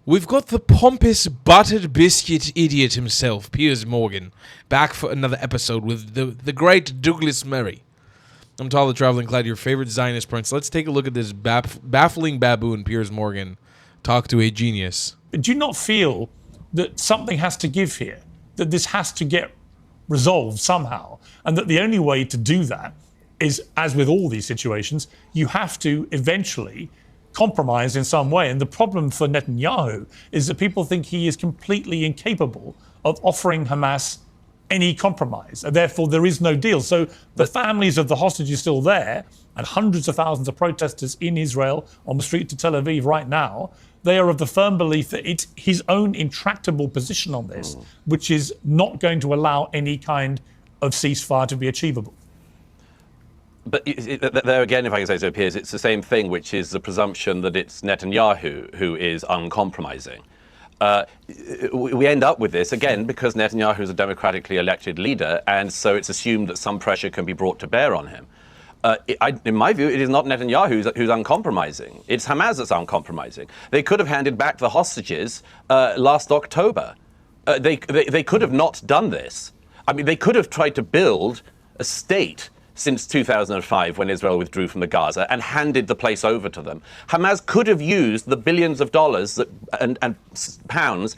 We've got the pompous buttered biscuit idiot himself, Piers Morgan, back for another episode with the great Douglas Murray. I'm Tyler Traveling Clyde, your favorite Zionist prince. Let's take a look at this baffling baboon, Piers Morgan, talk to a genius. Do you not feel that something has to give here, that this has to get resolved somehow, and that the only way to do that is, as with all these situations, you have to eventually compromise in some way? And the problem for Netanyahu is that people think he is completely incapable of offering Hamas any compromise, and therefore there is no deal. So the families of the hostages still there, and hundreds of thousands of protesters in Israel on the street to Tel Aviv right now, they are of the firm belief that it's his own intractable position on this, which is not going to allow any kind of ceasefire to be achievable. But there again, if I can say so, Piers, it's the same thing, which is the presumption that it's Netanyahu who is uncompromising. We end up with this, again, because Netanyahu is a democratically elected leader, and so it's assumed that some pressure can be brought to bear on him. In my view, it is not Netanyahu who's uncompromising. It's Hamas that's uncompromising. They could have handed back the hostages last October. They could have not done this. I mean, they could have tried to build a state since 2005, when Israel withdrew from the Gaza, and handed the place over to them. Hamas could have used the billions of dollars and pounds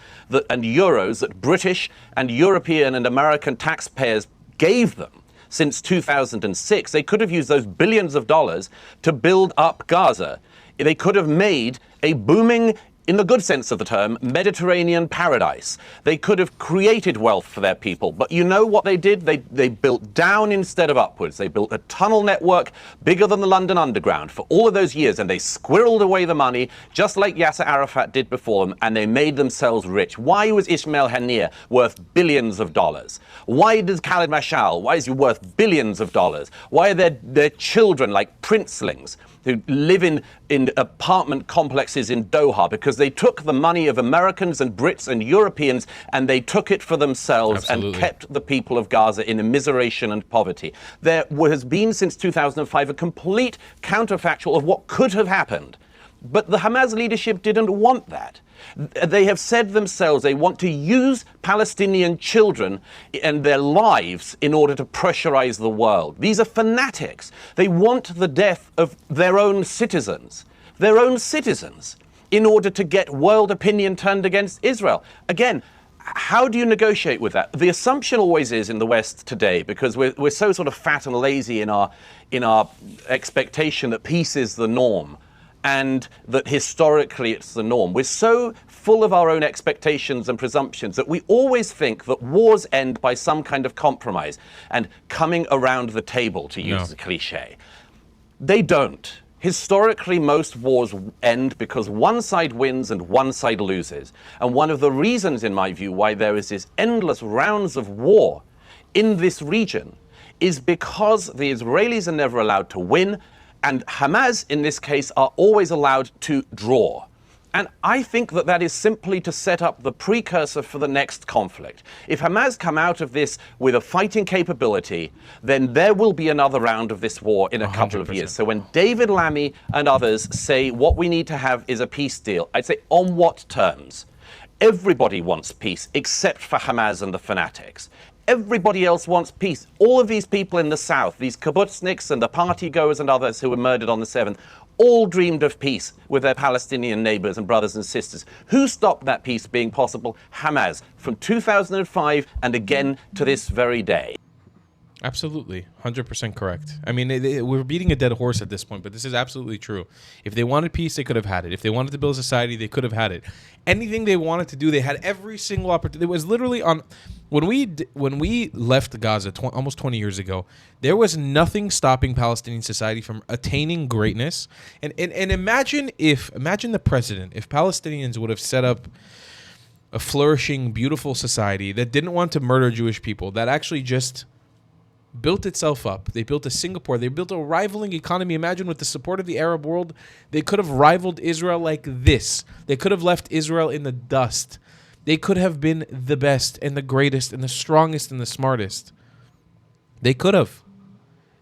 and euros that British and European and American taxpayers gave them since 2006. They could have used those billions of dollars to build up Gaza. They could have made a booming, in the good sense of the term, Mediterranean paradise. They could have created wealth for their people. But you know what they did? They built down instead of upwards. They built a tunnel network bigger than the London Underground for all of those years, and they squirreled away the money, just like Yasser Arafat did before them, and they made themselves rich. Why was Ismail Haniyeh worth billions of dollars? Why does Khalid Mashal, why is he worth billions of dollars? Why are their children like princelings who live in apartment complexes in Doha? Because they took the money of Americans and Brits and Europeans and they took it for themselves. Absolutely. And kept the people of Gaza in immiseration and poverty. There has been since 2005 a complete counterfactual of what could have happened. But the Hamas leadership didn't want that. They have said themselves they want to use Palestinian children and their lives in order to pressurize the world. These are fanatics. They want the death of their own citizens, in order to get world opinion turned against Israel. Again, how do you negotiate with that? The assumption always is in the West today, because we're so sort of fat and lazy in our expectation that peace is the norm, and that historically it's the norm. We're so full of our own expectations and presumptions that we always think that wars end by some kind of compromise and coming around the table, to use the cliche. They don't. Historically, most wars end because one side wins and one side loses. And one of the reasons, in my view, why there is this endless rounds of war in this region is because the Israelis are never allowed to win, and Hamas, in this case, are always allowed to draw. And I think that is simply to set up the precursor for the next conflict. If Hamas come out of this with a fighting capability, then there will be another round of this war in a couple of years. So when David Lammy and others say what we need to have is a peace deal, I'd say on what terms? Everybody wants peace except for Hamas and the fanatics. Everybody else wants peace. All of these people in the south, these kibbutzniks and the party goers and others who were murdered on the 7th, all dreamed of peace with their Palestinian neighbors and brothers and sisters. Who stopped that peace being possible? Hamas, from 2005 and again to this very day. Absolutely, 100% correct. I mean, we're beating a dead horse at this point, but this is absolutely true. If they wanted peace, they could have had it. If they wanted to build a society, they could have had it. Anything they wanted to do, they had every single opportunity. It was literally on when we left Gaza almost 20 years ago. There was nothing stopping Palestinian society from attaining greatness. And imagine the president, if Palestinians would have set up a flourishing, beautiful society that didn't want to murder Jewish people, that actually just built itself up. They built a Singapore. They built a rivaling economy. Imagine with the support of the Arab world, they could have rivaled Israel like this. They could have left Israel in the dust. They could have been the best and the greatest and the strongest and the smartest. They could have.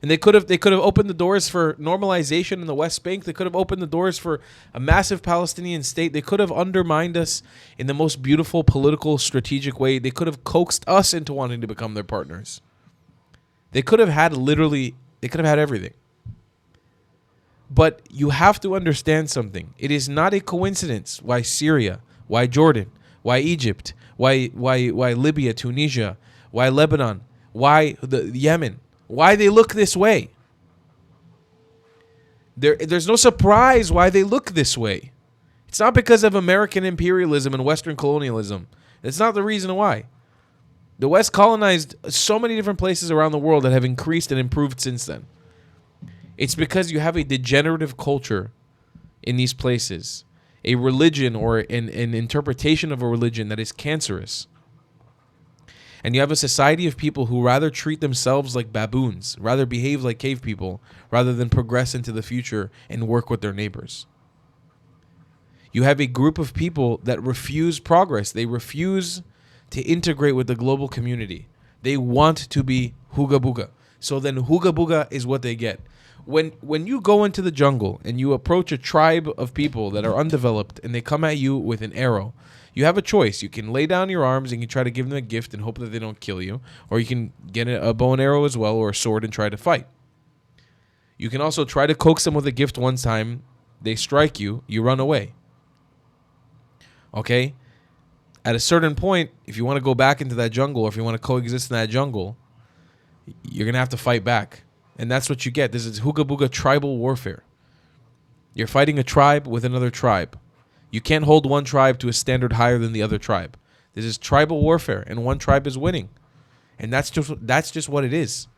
And they could have opened the doors for normalization in the West Bank. They could have opened the doors for a massive Palestinian state. They could have undermined us in the most beautiful political strategic way. They could have coaxed us into wanting to become their partners. They could have had everything. But you have to understand something. It is not a coincidence why Syria, why Jordan, why Egypt, why Libya, Tunisia, why Lebanon, why the Yemen, why they look this way. There's no surprise why they look this way. It's not because of American imperialism and Western colonialism. That's not the reason why. The West colonized so many different places around the world that have increased and improved since then. It's because you have a degenerative culture in these places, a religion or an interpretation of a religion that is cancerous. And you have a society of people who rather treat themselves like baboons, rather behave like cave people, rather than progress into the future and work with their neighbors. You have a group of people that refuse progress. They refuse to integrate with the global community. They want to be Huga Buga. So then Huga Buga is what they get. When you go into the jungle and you approach a tribe of people that are undeveloped and they come at you with an arrow, you have a choice. You can lay down your arms and you can try to give them a gift and hope that they don't kill you, or you can get a bow and arrow as well, or a sword, and try to fight. You can also try to coax them with a gift one time. They strike you, you run away. Okay? At a certain point, if you want to go back into that jungle, or if you want to coexist in that jungle, you're going to have to fight back. And that's what you get. This is Huga Buga tribal warfare. You're fighting a tribe with another tribe. You can't hold one tribe to a standard higher than the other tribe. This is tribal warfare, and one tribe is winning. And that's just what it is.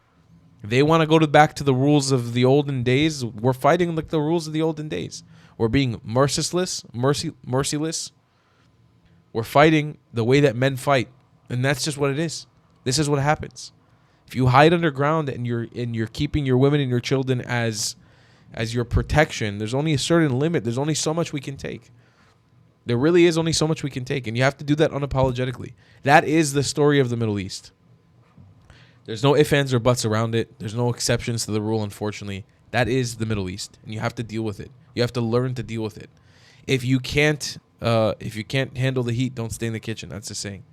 They want to go back to the rules of the olden days. We're fighting like the rules of the olden days. We're being merciless. We're fighting the way that men fight, and that's just what it is. This is what happens. If you hide underground and you're keeping your women and your children as your protection, there's only a certain limit. There's only so much we can take. There really is only so much we can take, and you have to do that unapologetically. That is the story of the Middle East. There's no ifs, ands, or buts around it. There's no exceptions to the rule, unfortunately. That is the Middle East, and you have to deal with it. You have to learn to deal with it. If you can't handle the heat, don't stay in the kitchen. That's the saying.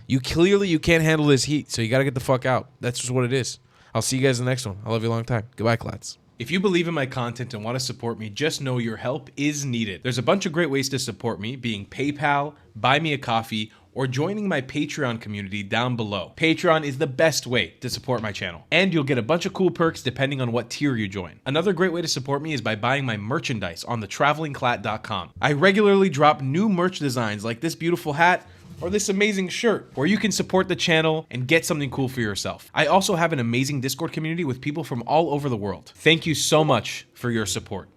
You can't handle this heat, so you got to get the fuck out. That's just what it is. I'll see you guys in the next one. I love you a long time. Goodbye, Clads. If you believe in my content and want to support me, just know your help is needed. There's a bunch of great ways to support me, being PayPal, Buy Me a Coffee, or joining my Patreon community down below. Patreon is the best way to support my channel, and you'll get a bunch of cool perks depending on what tier you join. Another great way to support me is by buying my merchandise on thetravelingclat.com. I regularly drop new merch designs like this beautiful hat, or this amazing shirt, where you can support the channel and get something cool for yourself. I also have an amazing Discord community with people from all over the world. Thank you so much for your support.